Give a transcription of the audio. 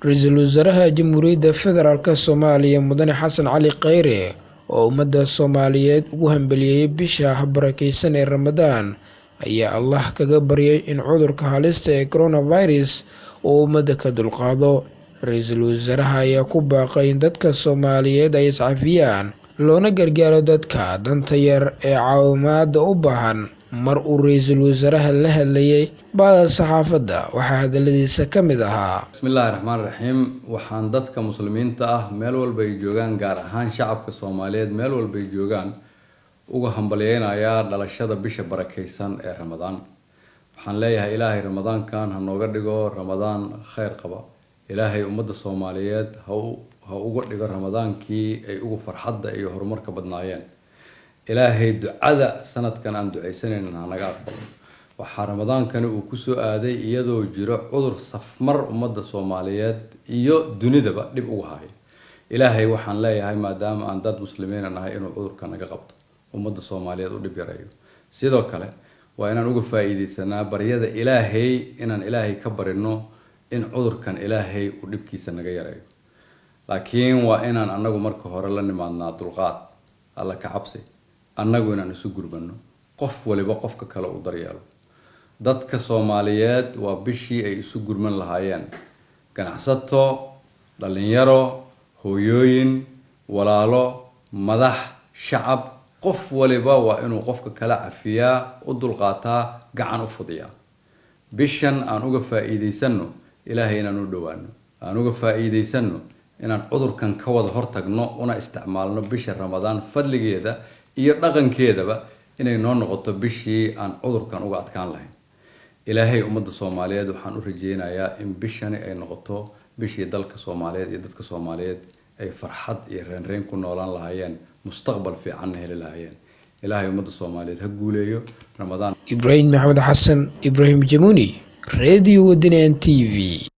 Ra'iisul Wasaaraha Jamhuuriyadda Federaalka Soomaaliya Mudane Xasan Cali Kheyre oo ummadda Soomaaliyeed ugu hambalyeeyay bisha barakeysan ee Ramadaan ayaa Allah kaga baryay in cudurka halista ee coronavirus uu ummadda ka dulqaado. Ra'iisul Wasaaraha ayaa ku baaqay in dadka Soomaaliyeed ay iscafiyaan loona gargaaro dadka danta yar ee caawimaadda u baahan. Mar uu Ra'iisul Wasaaraha la hadlayay baada saxaafadda waxaa hadaladiisa ka mid ahaa: Bismillahirrahmanirrahiim. Waxaan dadka muslimiinta ah meel walba ay joogaan, gaar ahaan shacabka Soomaaliyeed meel walba ay joogaan, uga hambalyeynayaa dhalashada bisha barakeysan ee Ramadaan. Waxaan leeyahay Ilaahay Ramadaankan ha nooga dhigo Ramadaan khayr qaba. Ilaahay ummadda Soomaaliyeed ha uga dhigo Ramadaankii ay ugu farxadda iyo horumarka badnaayeen. Ilaahay ducada sanadkan aan duceysanayna ha naga aqbalo. Waxaa Ramadaankani uu ku soo aaday iyadoo jiro cudur safmar ummadda Soomaaliyeed iyo dunidaba dhib ugu haya. Ilaahay waxaan leeyahay maadaama aan dad muslimiin nahay inuu cudurka naga qabto, ummadda Soomaaliyeed u dhib yareeyo. Sidoo kale waa inaan uga faa'iideysanaa baryada Ilaahay, inaan Ilaahay ka barino in cudurkan Ilaahay uu dhibkiisa naga yareeyo. Laakiin waa inaan anagu marka hore la nimaadnaa dulqaad, alla ka cabsi, annagu inaan isu gurmano, qof waliba qofka kale u daryeelo. Dadka Soomaaliyeed waa bishii ay isu gurman lahaayeen. Ganacsato, dhalinyaro, hooyooyin, walaalo, madax, shacab, qof waliba waa inuu qofka kale cafiyaa, u dulqaataa, gacan u fudiyaa. Bishan aan uga faa'iideysano Ilaahay inaan u dhawaano, aan uga faa'iideysano inaan cudurkan ka wada hortagno, una isticmaalno bisha Ramadaan fadligeeda iyo dhaqankeedaba inay noo noqoto bishii aan cudurkan uga adkaan lahayn. Ilaahay ummadda Soomaaliyeed waxaan u rajeynayaa in bishani ay noqoto bishii dalka Soomaaliyeed iyo dadka Soomaaliyeed ay farxad iyo reenreen ku noolaan lahaayeen, mustaqbal fiican heli lahaayeen. Ilaahay ummadda Soomaaliyeed ha guuleeyo. Ramadaan. Ibrahim Maxamed Xasan, Ibrahim Jamuni, Radio Wadani TV.